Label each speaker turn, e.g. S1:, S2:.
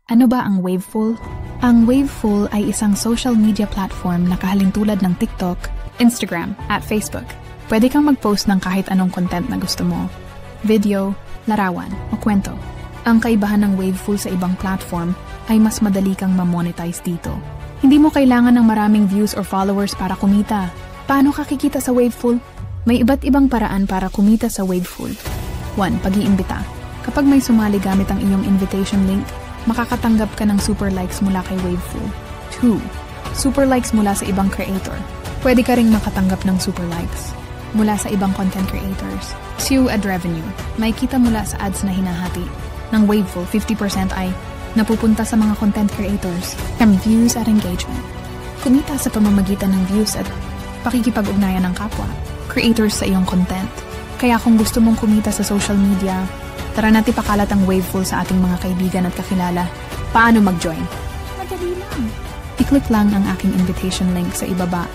S1: Ano ba ang Waveful? Ang Waveful ay isang social media platform na kahalintulad ng TikTok, Instagram, at Facebook. Pwede kang mag-post ng kahit anong content na gusto mo. Video, larawan, o kwento. Ang kaibahan ng Waveful sa ibang platform ay mas madali kang ma-monetize dito. Hindi mo kailangan ng maraming views or followers para kumita. Paano ka kikita sa Waveful? May iba't ibang paraan para kumita sa Waveful. 1. Pag-iimbita. Kapag may sumali gamit ang iyong invitation link, makakatanggap ka ng super likes mula kay Waveful. 2. Super likes mula sa ibang creator. Pwede ka ring makatanggap ng super likes mula sa ibang content creators. 2. Ad revenue. May kita mula sa ads na hinahati. Ng Waveful, 50% ay napupunta sa mga content creators from views at engagement. Kumita sa pamamagitan ng views at pakikipag-ugnayan ng kapwa, creators sa iyong content. Kaya kung gusto mong kumita sa social media, tara na't ipakalat ang Waveful sa ating mga kaibigan at kakilala. Paano mag-join? Madali lang. I-click lang ang aking invitation link sa ibaba